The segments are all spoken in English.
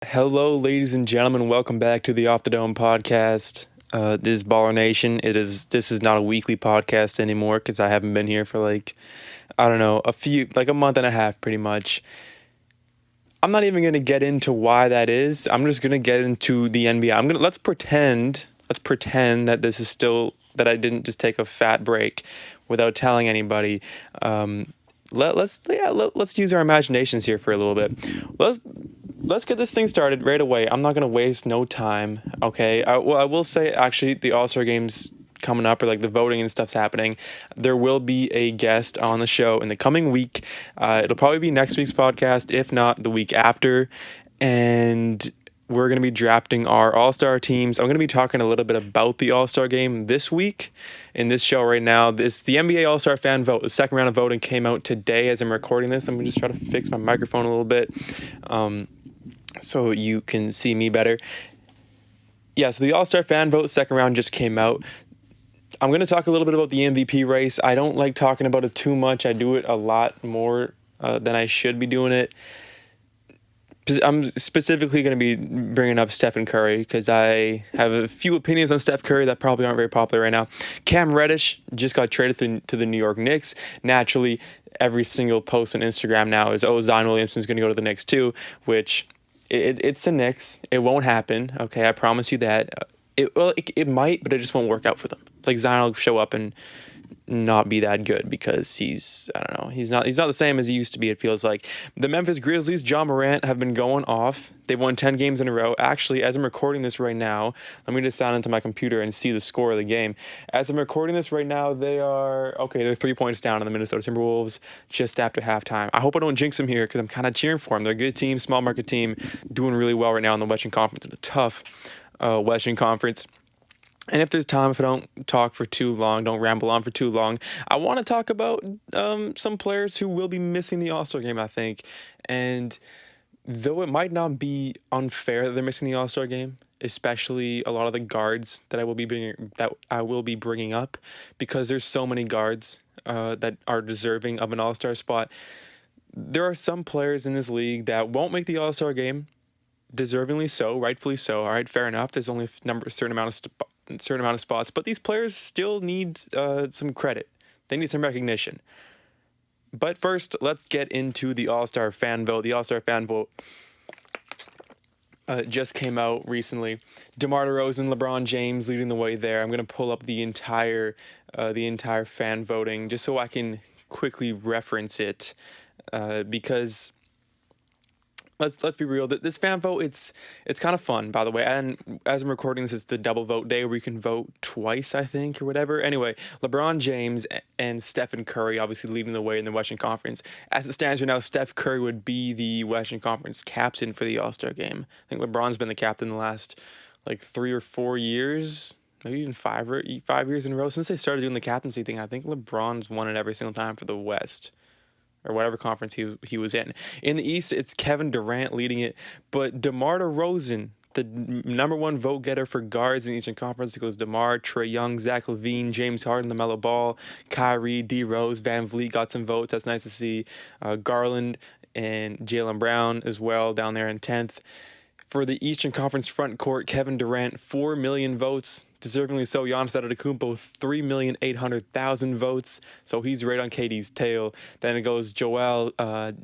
Hello, ladies and gentlemen. Welcome back to the Off the Dome podcast. This is Baller Nation. This is not a weekly podcast anymore because I haven't been here for I don't know, a month and a half, pretty much. I'm not even gonna get into why that is. I'm just gonna get into the NBA. Let's pretend that this is still that I didn't just take a fat break without telling anybody. Let's use our imaginations here for a little bit. Let's get this thing started right away. I'm not gonna waste no time. Okay. I will say actually the All-Star game's coming up, or like the voting and stuff's happening. There will be a guest on the show in the coming week. It'll probably be next week's podcast, if not the week after, and we're going to be drafting our All-Star teams. I'm going to be talking a little bit about the All-Star game this week in this show right now. The NBA All-Star fan vote. The second round of voting came out today as I'm recording this. I'm going to just try to fix my microphone a little bit so you can see me better. Yeah, so the All-Star fan vote second round just came out. I'm going to talk a little bit about the MVP race. I don't like talking about it too much. I do it a lot more than I should be doing it. I'm specifically going to be bringing up Steph Curry because I have a few opinions on Steph Curry that probably aren't very popular right now. Cam Reddish just got traded to the New York Knicks. Naturally, every single post on Instagram now is, Zion Williamson's going to go to the Knicks too, which it's the Knicks. It won't happen. Okay, I promise you that. It might, but it just won't work out for them. Like Zion will show up and not be that good because he's not the same as he used to be. It feels like the Memphis Grizzlies, John Morant, have been going off. They've won 10 games in a row. Actually, as I'm recording this right now, let me just sign into my computer and see the score of the game. As I'm recording this right now, they're 3 points down on the Minnesota Timberwolves just after halftime. I hope I don't jinx them here because I'm kind of cheering for them. They're a good team, small market team, doing really well right now in the Western Conference. It's a tough Western Conference. And if there's time, if I don't talk for too long, don't ramble on for too long, I want to talk about some players who will be missing the All-Star game, I think. And though it might not be unfair that they're missing the All-Star game, especially a lot of the guards that I will be bringing up, because there's so many guards that are deserving of an All-Star spot. There are some players in this league that won't make the All-Star game, deservingly so, rightfully so. All right, fair enough. There's only a certain amount of spots, but these players still need some credit. They need some recognition. But first, let's get into the All-Star fan vote. The All-Star fan vote just came out recently. DeMar DeRozan, LeBron James leading the way there. I'm gonna pull up the entire fan voting just so I can quickly reference it because. Let's be real. This fan vote, it's kind of fun, by the way. And as I'm recording this, it's the double vote day where you can vote twice, I think, or whatever. Anyway, LeBron James and Steph Curry obviously leading the way in the Western Conference. As it stands right now, Steph Curry would be the Western Conference captain for the All-Star game. I think LeBron's been the captain the last 3 or 4 years, maybe even 5 years in a row since they started doing the captaincy thing. I think LeBron's won it every single time for the West, or whatever conference he was in. In the East, it's Kevin Durant leading it, but DeMar DeRozan, the number one vote getter for guards in the Eastern Conference, it goes DeMar, Trae Young, Zach LaVine, James Harden, LaMelo Ball, Kyrie, D Rose, Van Vliet got some votes. That's nice to see. Garland and Jaylen Brown as well down there in 10th. For the Eastern Conference front court, Kevin Durant, 4 million votes. Deservingly so. Giannis Antetokounmpo, 3,800,000 votes. So he's right on KD's tail. Then it goes Joel,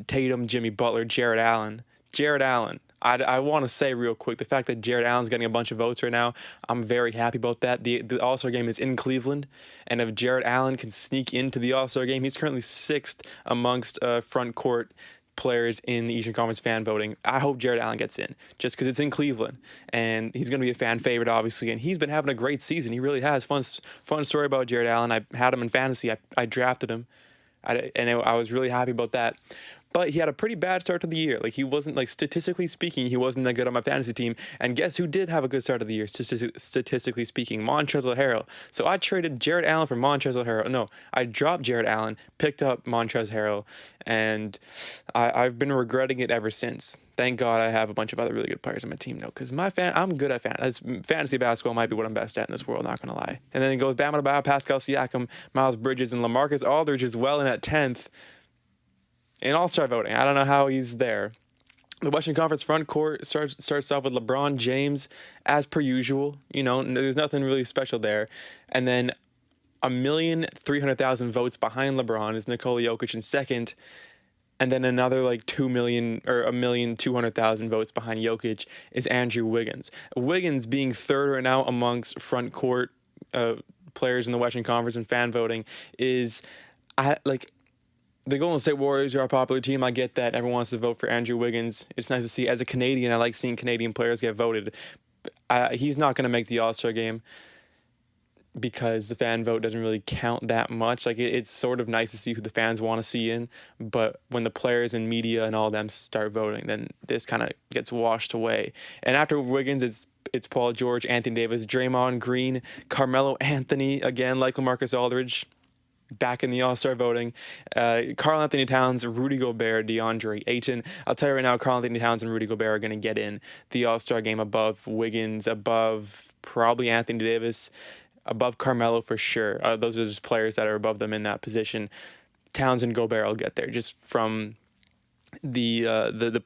Tatum, Jimmy Butler, Jarrod Allen. Jarrod Allen. I want to say real quick, the fact that Jarrod Allen's getting a bunch of votes right now, I'm very happy about that. The All-Star game is in Cleveland, and if Jarrod Allen can sneak into the All-Star game, he's currently 6th amongst front court players in the Eastern Conference fan voting. I hope Jarrod Allen gets in just because it's in Cleveland and he's going to be a fan favorite, obviously, and he's been having a great season. He really has. Fun story about Jarrod Allen. I had him in fantasy. I drafted him, and I was really happy about that. But he had a pretty bad start to the year. He wasn't, statistically speaking, he wasn't that good on my fantasy team. And guess who did have a good start of the year, statistically speaking? Montrezl Harrell. So I traded Jarrod Allen for Montrezl Harrell. No, I dropped Jarrod Allen, picked up Montrezl Harrell, and I've been regretting it ever since. Thank God I have a bunch of other really good players on my team, though, because I'm good at fantasy basketball. Might be what I'm best at in this world, not going to lie. And then it goes Bam Adebayo, Pascal Siakam, Miles Bridges, and LaMarcus Aldridge as well in at 10th. In All-Star voting. I don't know how he's there. The Western Conference front court starts off with LeBron James, as per usual. There's nothing really special there. And then 1,300,000 votes behind LeBron is Nikola Jokic in second. And then another like 2,000,000 or 1,200,000 votes behind Jokic is Andrew Wiggins. Wiggins being third right now amongst front court players in the Western Conference and fan voting is the Golden State Warriors are a popular team. I get that everyone wants to vote for Andrew Wiggins. It's nice to see. As a Canadian, I like seeing Canadian players get voted. He's not going to make the All-Star game because the fan vote doesn't really count that much. It's sort of nice to see who the fans want to see in, but when the players and media and all them start voting, then this kind of gets washed away. And after Wiggins, it's Paul George, Anthony Davis, Draymond Green, Carmelo Anthony, again, like LaMarcus Aldridge, back in the All-Star voting. Karl Anthony Towns, Rudy Gobert, DeAndre Ayton. I'll tell you right now, Karl Anthony Towns and Rudy Gobert are going to get in the All-Star game above Wiggins, above probably Anthony Davis, above Carmelo for sure. Those are just players that are above them in that position. Towns and Gobert will get there just from the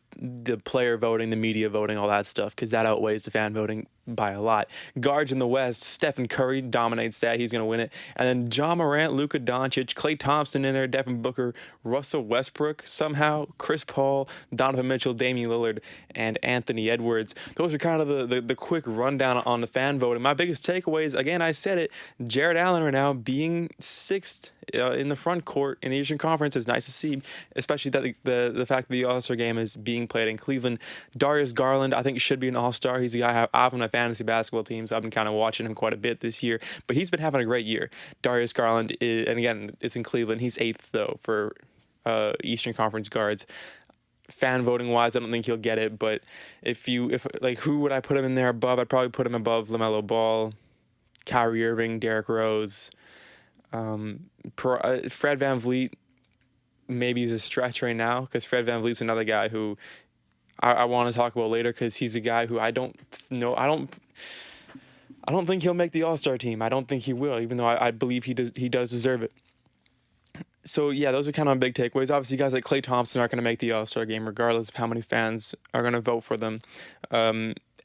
player voting, the media voting, all that stuff, because that outweighs the fan voting by a lot. Guards in the West, Stephen Curry dominates that. He's going to win it. And then John Morant, Luka Doncic, Klay Thompson in there, Devin Booker, Russell Westbrook somehow, Chris Paul, Donovan Mitchell, Damian Lillard, and Anthony Edwards. Those are kind of the quick rundown on the fan voting. My biggest takeaways, again, I said it, Jarrod Allen right now being sixth in the front court in the Eastern Conference is nice to see, especially that the fact that the All-Star game is being played in Cleveland. Darius Garland, I think, should be an All-Star. He's the guy I have on my fantasy basketball teams. I've been kind of watching him quite a bit this year, but he's been having a great year. Darius Garland and again, it's in Cleveland. He's eighth though for Eastern Conference guards. Fan voting wise, I don't think he'll get it, but if who would I put him in there above? I'd probably put him above LaMelo Ball, Kyrie Irving, Derrick Rose, Fred VanVleet. Maybe he's a stretch right now because Fred VanVleet's another guy who I want to talk about later because he's a guy who I don't think he'll make the All-Star team. I don't think he will, even though I believe he does deserve it. So, yeah, those are kind of big takeaways. Obviously, guys like Klay Thompson aren't going to make the All-Star game regardless of how many fans are going to vote for them.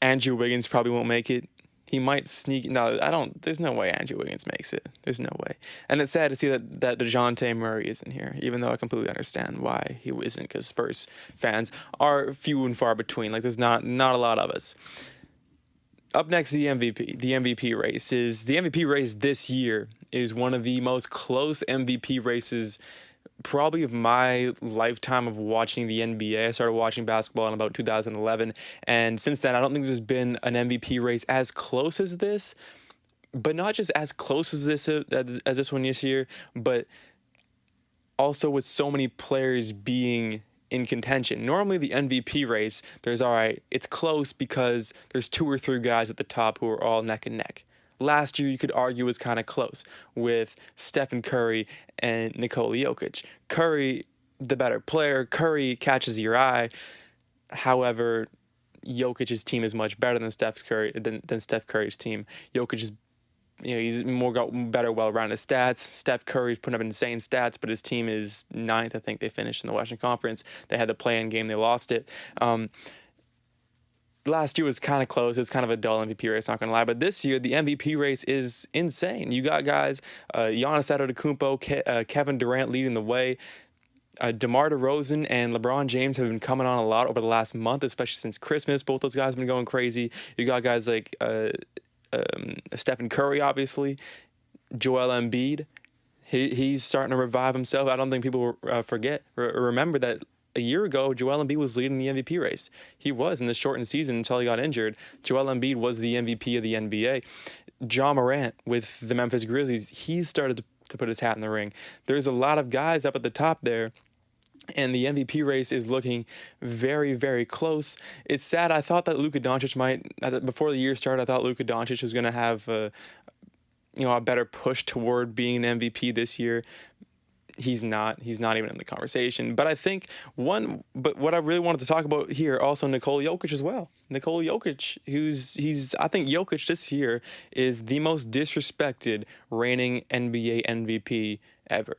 Andrew Wiggins probably won't make it. He might sneak. No, there's no way Andrew Wiggins makes it. There's no way. And it's sad to see that Dejontae Murray isn't here, even though I completely understand why he isn't, because Spurs fans are few and far between. There's not a lot of us. Up next, the MVP. The MVP race this year is one of the most close MVP races probably of my lifetime of watching the NBA. I started watching basketball in about 2011, and since then, I don't think there's been an MVP race as close as this, but not just as close as this one this year, but also with so many players being in contention. Normally the MVP race, it's close because there's 2 or 3 guys at the top who are all neck and neck. Last year, you could argue was kind of close with Stephen Curry and Nikola Jokic. Curry, the better player. Curry catches your eye. However, Jokic's team is much better than Steph Curry's team. Jokic is, he's got better, well-rounded stats. Steph Curry's putting up insane stats, but his team is 9th. I think they finished in the Western Conference. They had the play-in game. They lost it. Last year was kind of close. It was kind of a dull MVP race, not going to lie. But this year, the MVP race is insane. You got guys, Giannis Antetokounmpo, Kevin Durant leading the way. DeMar DeRozan and LeBron James have been coming on a lot over the last month, especially since Christmas. Both those guys have been going crazy. You got guys like Stephen Curry, obviously. Joel Embiid. He's starting to revive himself. I don't think people remember that a year ago, Joel Embiid was leading the MVP race. He was in the shortened season until he got injured. Joel Embiid was the MVP of the NBA. John Morant with the Memphis Grizzlies, he's started to put his hat in the ring. There's a lot of guys up at the top there, and the MVP race is looking very, very close. It's sad. I thought that Luka Doncic before the year started, I thought Luka Doncic was going to have a better push toward being an MVP this year. He's not even in the conversation. But I think but what I really wanted to talk about here, also Nikola Jokic as well. Nikola Jokic, I think Jokic this year is the most disrespected reigning NBA MVP ever.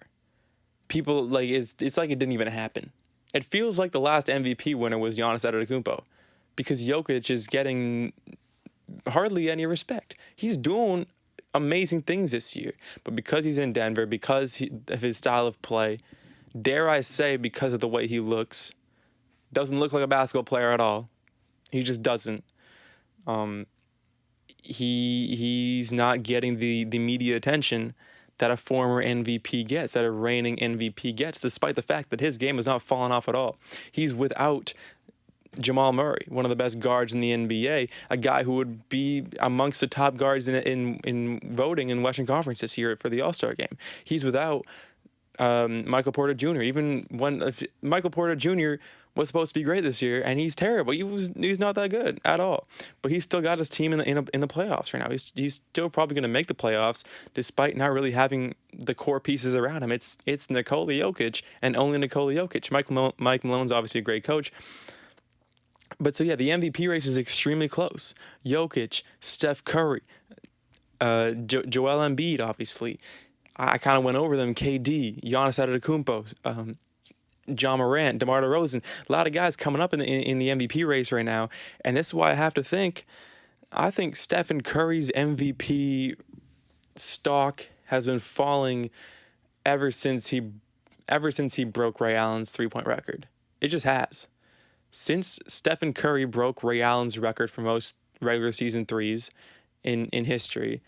People, it's like it didn't even happen. It feels like the last MVP winner was Giannis Antetokounmpo, because Jokic is getting hardly any respect. He's doing amazing things this year, but because he's in Denver, because of his style of play, dare I say, because of the way he looks, doesn't look like a basketball player at all. He just doesn't. He's not getting the media attention that a former MVP gets, that a reigning MVP gets, despite the fact that his game has not fallen off at all. He's without Jamal Murray, one of the best guards in the NBA, a guy who would be amongst the top guards in voting in Western Conference this year for the All-Star game. He's without Michael Porter Jr. Even when Michael Porter Jr. was supposed to be great this year, and he's terrible. He's not that good at all. But he's still got his team in the playoffs right now. He's still probably going to make the playoffs, despite not really having the core pieces around him. It's Nikola Jokic and only Nikola Jokic. Mike Malone's obviously a great coach. But so yeah, the MVP race is extremely close. Jokic, Steph Curry, Joel Embiid, obviously. I kind of went over them. KD, Giannis Antetokounmpo, John Morant, DeMar DeRozan, a lot of guys coming up in the MVP race right now, and this is why I have to think. I think Stephen Curry's MVP stock has been falling ever since he broke Ray Allen's 3-point record. It just has. Since Stephen Curry broke Ray Allen's record for most regular season threes in history,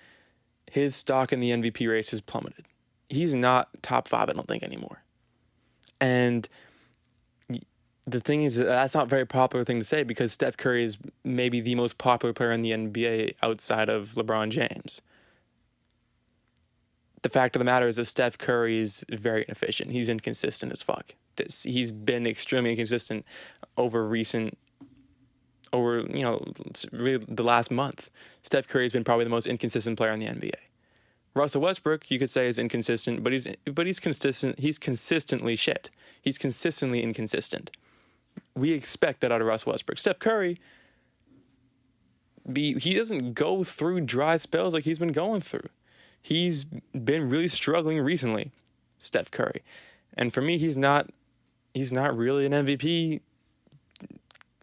his stock in the MVP race has plummeted. He's not top 5, I don't think, anymore. And the thing is, that's not a very popular thing to say, because Steph Curry is maybe the most popular player in the NBA outside of LeBron James. The fact of the matter is that Steph Curry is very inefficient. He's inconsistent as fuck. He's been extremely inconsistent over really the last month. Steph Curry has been probably the most inconsistent player in the NBA. Russell Westbrook, you could say, is inconsistent, but he's consistent. He's consistently shit. He's consistently inconsistent. We expect that out of Russell Westbrook. Steph Curry, he doesn't go through dry spells like he's been going through. He's been really struggling recently, Steph Curry, and for me, he's not really an MVP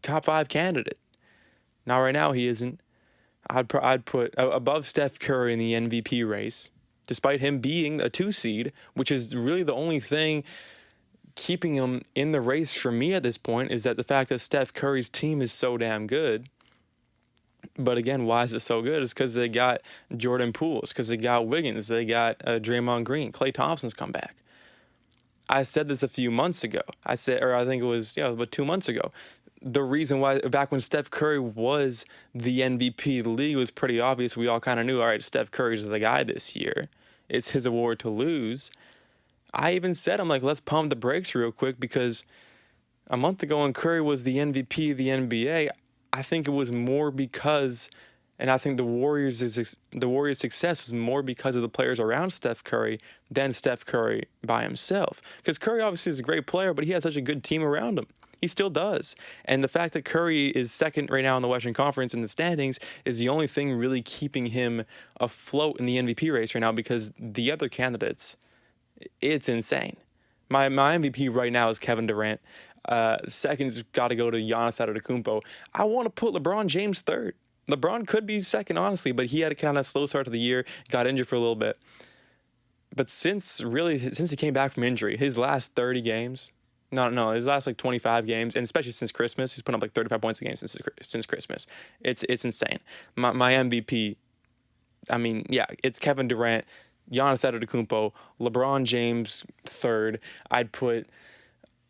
top 5 candidate. Not right now, he isn't. I'd put above Steph Curry in the MVP race, despite him being a 2 seed, which is really the only thing keeping him in the race for me at this point, is that the fact that Steph Curry's team is so damn good. But again, why is it so good? It's because they got Jordan Poole, because they got Wiggins, they got Draymond Green, Klay Thompson's come back. I said this a few months ago. I think it was about 2 months ago. The reason why, back when Steph Curry was the MVP of the league, was pretty obvious. We all kind of knew, all right, Steph Curry's the guy this year. It's his award to lose. I even said, I'm like, let's pump the brakes real quick, because a month ago when Curry was the MVP of the NBA, I think it was more because, and I think the Warriors' success was more because of the players around Steph Curry than Steph Curry by himself. Because Curry obviously is a great player, but he has such a good team around him. He still does. And the fact that Curry is second right now in the Western Conference in the standings is the only thing really keeping him afloat in the MVP race right now, because the other candidates, it's insane. My MVP right now is Kevin Durant. Second's got to go to Giannis Antetokounmpo. I want to put LeBron James third. LeBron could be second, honestly, but he had a kind of slow start to the year, got injured for a little bit. But since he came back from injury, his last 30 games, his last 25 games, and especially since Christmas, he's put up 35 points a game since Christmas. It's insane. My MVP, it's Kevin Durant, Giannis Antetokounmpo, LeBron James third. I'd put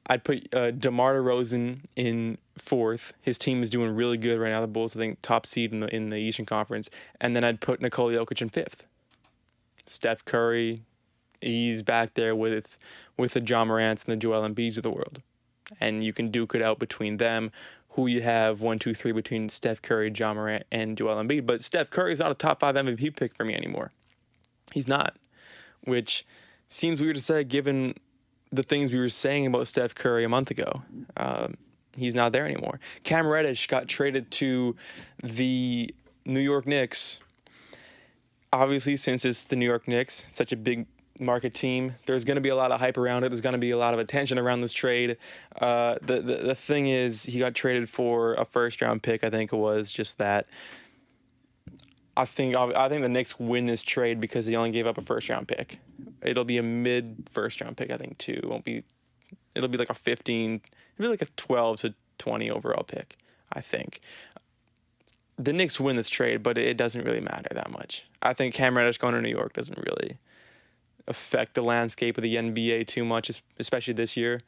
DeMar DeRozan in fourth. His team is doing really good right now. The Bulls, I think, top seed in the Eastern Conference. And then I'd put Nikola Jokic in fifth. Steph Curry, he's back there with the John Morants and the Joel Embiids of the world. And you can duke it out between them, who you have 1, 2, 3 between Steph Curry, John Morant, and Joel Embiid. But Steph Curry is not a top 5 MVP pick for me anymore. He's not, which seems weird to say given the things we were saying about Steph Curry a month ago. He's not there anymore. Cam Reddish got traded to the New York Knicks. Obviously, since it's the New York Knicks, such a big market team. There's going to be a lot of hype around it. There's going to be a lot of attention around this trade. The thing is, he got traded for a first round pick. I think it was just that. I think the Knicks win this trade because he only gave up a first round pick. It'll be a mid first round pick, I think, too. It'll be like a 15. It'll be like a 12 to 20 overall pick, I think. The Knicks win this trade, but it doesn't really matter that much. I think Cam Reddish going to New York doesn't really affect the landscape of the NBA too much, especially this year.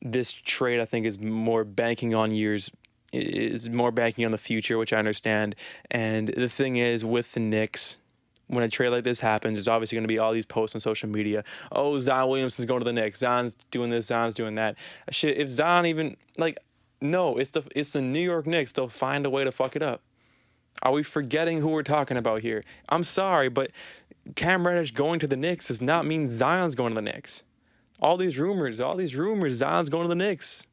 This trade, I think, is more banking on the future, which I understand. And the thing is, with the Knicks, when a trade like this happens, there's obviously going to be all these posts on social media. Oh, Zion Williamson's going to the Knicks. Zion's doing this. Zion's doing that. Shit, if Zion even, no, it's the New York Knicks. They'll find a way to fuck it up. Are we forgetting who we're talking about here? I'm sorry, but Cam Reddish going to the Knicks does not mean Zion's going to the Knicks. All these rumors, Zion's going to the Knicks.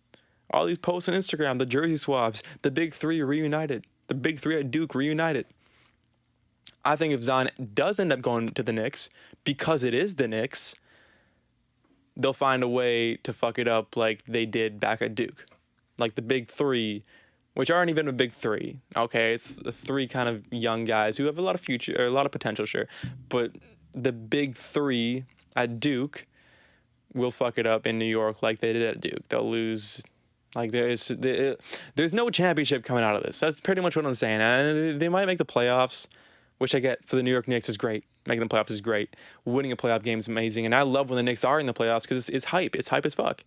All these posts on Instagram, the jersey swaps, the big three reunited, the big three at Duke reunited. I think if Zion does end up going to the Knicks, because it is the Knicks, they'll find a way to fuck it up like they did back at Duke. Like the big three, which aren't even a big three. Okay, it's the three kind of young guys who have a lot of future, or a lot of potential, sure. But the big three at Duke will fuck it up in New York like they did at Duke. They'll lose. Like there's no championship coming out of this. That's pretty much what I'm saying. They might make the playoffs, which I get for the New York Knicks is great. Making the playoffs is great. Winning a playoff game is amazing. And I love when the Knicks are in the playoffs because it's hype. It's hype as fuck.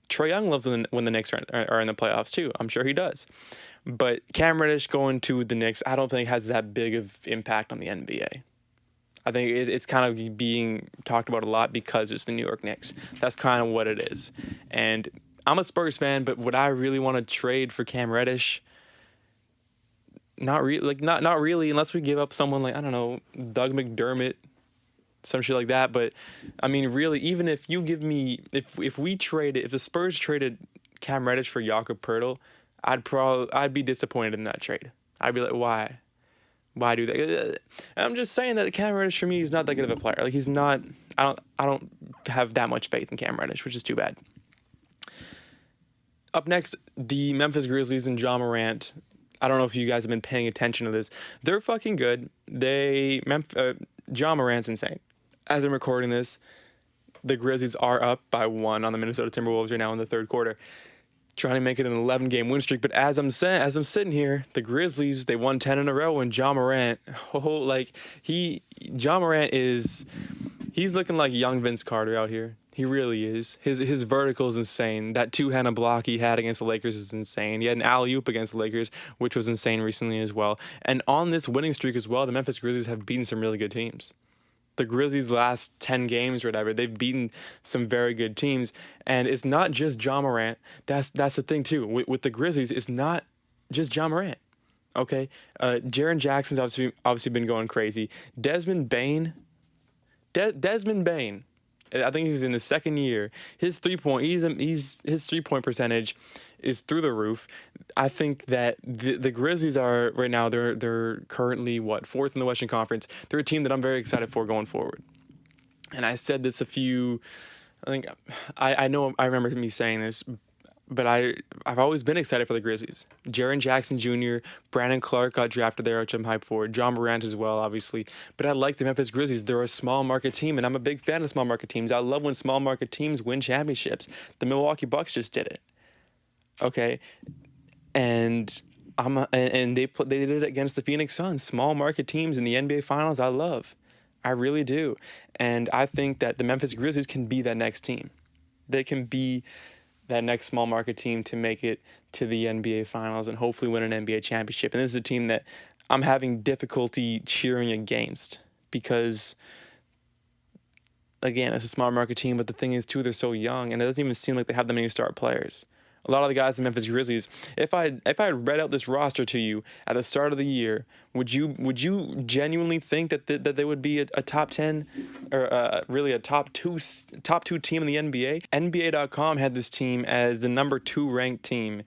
Trae Young loves when the Knicks are in the playoffs too. I'm sure he does. But Cam Reddish going to the Knicks, I don't think has that big of impact on the NBA. I think it's kind of being talked about a lot because it's the New York Knicks. That's kind of what it is. And I'm a Spurs fan, but would I really want to trade for Cam Reddish? Not really, unless we give up someone like, I don't know, Doug McDermott, some shit like that. But I mean, really, even if you give me, if the Spurs traded Cam Reddish for Jakob Poeltl, I'd be disappointed in that trade. I'd be like, why do that? I'm just saying that Cam Reddish for me is not that good of a player. Like he's not. I don't have that much faith in Cam Reddish, which is too bad. Up next, the Memphis Grizzlies and Ja Morant. I don't know if you guys have been paying attention to this. They're fucking good. Ja Morant's insane. As I'm recording this, the Grizzlies are up by 1 on the Minnesota Timberwolves right now in the third quarter, trying to make it an 11-game win streak. But as I'm sitting here, the Grizzlies, they won 10 in a row, and Ja Morant, he's looking like young Vince Carter out here. He really is. His vertical is insane. That two-handed block he had against the Lakers is insane. He had an alley-oop against the Lakers, which was insane recently as well. And on this winning streak as well, the Memphis Grizzlies have beaten some really good teams. The Grizzlies' last 10 games or whatever, they've beaten some very good teams. And it's not just Ja Morant. That's the thing, too. With the Grizzlies, it's not just Ja Morant. Okay? Jaren Jackson's obviously been going crazy. Desmond Bane, I think he's in his second year. His his 3-point percentage is through the roof. I think that the Grizzlies are right now. They're currently fourth in the Western Conference. They're a team that I'm very excited for going forward. And I said this I know I remember me saying this, but I've always been excited for the Grizzlies. Jaren Jackson Jr., Brandon Clark got drafted there, which I'm hyped for. Ja Morant as well, obviously. But I like the Memphis Grizzlies. They're a small market team, and I'm a big fan of small market teams. I love when small market teams win championships. The Milwaukee Bucks just did it. Okay, and they did it against the Phoenix Suns. Small market teams in the NBA Finals, I love. I really do, and I think that the Memphis Grizzlies can be that next team. They can be that next small market team to make it to the NBA Finals and hopefully win an NBA championship. And this is a team that I'm having difficulty cheering against because, again, it's a small market team, but the thing is, too, they're so young, and it doesn't even seem like they have that many star players. A lot of the guys in Memphis Grizzlies, if I had read out this roster to you at the start of the year, would you genuinely think that they would be a top 10 or really a top two team in the NBA? NBA.com had this team as the number 2 ranked team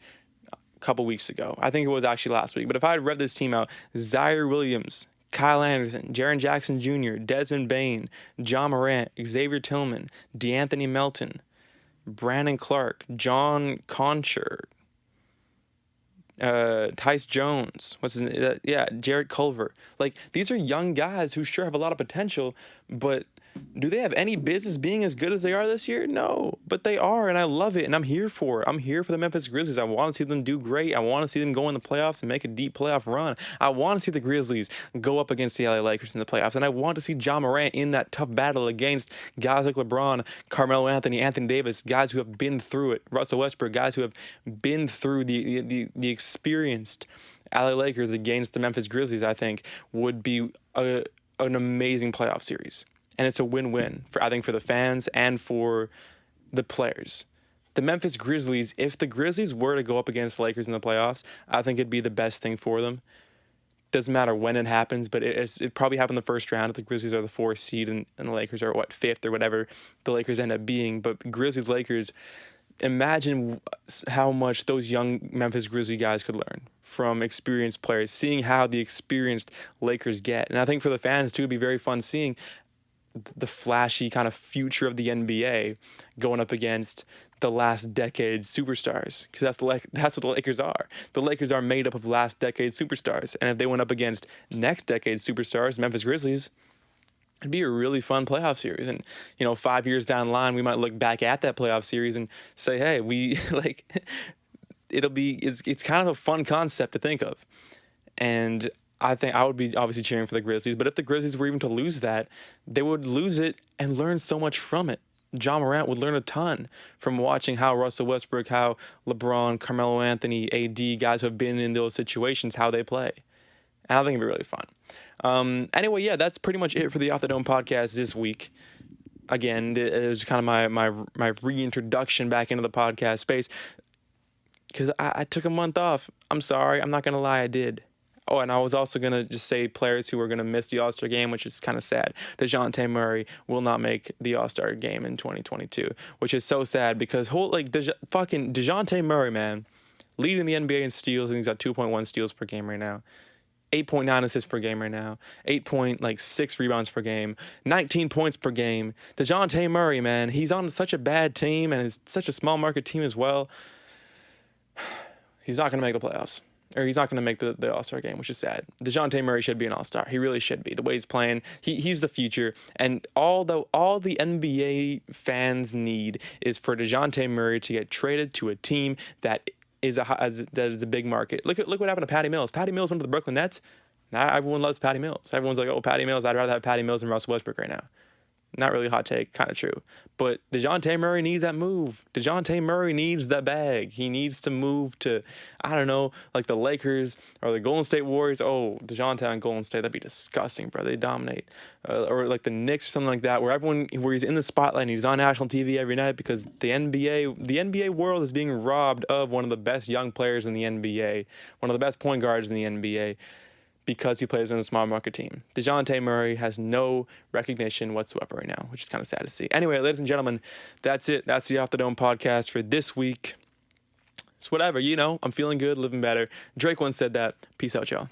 a couple weeks ago. I think it was actually last week. But if I had read this team out, Zaire Williams, Kyle Anderson, Jaren Jackson Jr., Desmond Bain, John Morant, Xavier Tillman, DeAnthony Melton, Brandon Clark, John Concher, Tyce Jones, Jarrett Culver. Like, these are young guys who sure have a lot of potential, but do they have any business being as good as they are this year? No, but they are, and I love it, and I'm here for it. I'm here for the Memphis Grizzlies. I want to see them do great. I want to see them go in the playoffs and make a deep playoff run. I want to see the Grizzlies go up against the LA Lakers in the playoffs, and I want to see John Morant in that tough battle against guys like LeBron, Carmelo Anthony, Anthony Davis, guys who have been through it, Russell Westbrook, guys who have been through the experienced LA Lakers against the Memphis Grizzlies. I think would be an amazing playoff series. And it's a win-win, I think, for the fans and for the players. The Memphis Grizzlies, if the Grizzlies were to go up against the Lakers in the playoffs, I think it'd be the best thing for them. Doesn't matter when it happens, but it probably happened in the first round if the Grizzlies are the 4th seed and the Lakers are, 5th or whatever the Lakers end up being. But Grizzlies-Lakers, imagine how much those young Memphis Grizzlies guys could learn from experienced players, seeing how the experienced Lakers get. And I think for the fans, too, it'd be very fun seeing the flashy kind of future of the NBA going up against the last decade superstars, because that's what the Lakers are. The Lakers are made up of last decade superstars, and if they went up against next decade superstars, Memphis Grizzlies, it'd be a really fun playoff series. And 5 years down the line, we might look back at that playoff series and say, hey, we it's kind of a fun concept to think of. And I think I would be obviously cheering for the Grizzlies, but if the Grizzlies were even to lose that, they would lose it and learn so much from it. John Morant would learn a ton from watching how Russell Westbrook, how LeBron, Carmelo Anthony, AD, guys who have been in those situations, how they play. And I think it'd be really fun. Anyway, yeah, that's pretty much it for the Off the Dome podcast this week. Again, it was kind of my reintroduction back into the podcast space because I took a month off. I'm sorry. I'm not going to lie, I did. Oh, and I was also going to just say players who are going to miss the All-Star game, which is kind of sad. Dejounte Murray will not make the All-Star game in 2022, which is so sad because Dejounte Murray, man, leading the NBA in steals, and he's got 2.1 steals per game right now. 8.9 assists per game right now. 8.6 rebounds per game. 19 points per game. Dejounte Murray, man, he's on such a bad team, and it's such a small market team as well. He's not going to make the playoffs. Or he's not going to make the All-Star game, which is sad. Dejounte Murray should be an All-Star. He really should be. The way he's playing, he's the future. And all the NBA fans need is for Dejounte Murray to get traded to a team that is a big market. Look what happened to Patty Mills. Patty Mills went to the Brooklyn Nets. Now everyone loves Patty Mills. Everyone's like, oh, Patty Mills. I'd rather have Patty Mills than Russell Westbrook right now. Not really a hot take, kind of true. But Dejounte Murray needs that move. Dejounte Murray needs the bag. He needs to move to, I don't know, like the Lakers or the Golden State Warriors. Oh, Dejounte on Golden State, that'd be disgusting, bro. They dominate. Or like the Knicks or something like that, where he's in the spotlight and he's on national TV every night because the NBA world is being robbed of one of the best young players in the NBA, one of the best point guards in the NBA. Because he plays on a small market team. Dejounte Murray has no recognition whatsoever right now, which is kind of sad to see. Anyway, ladies and gentlemen, that's it. That's the Off the Dome podcast for this week. It's whatever, I'm feeling good, living better. Drake once said that. Peace out, y'all.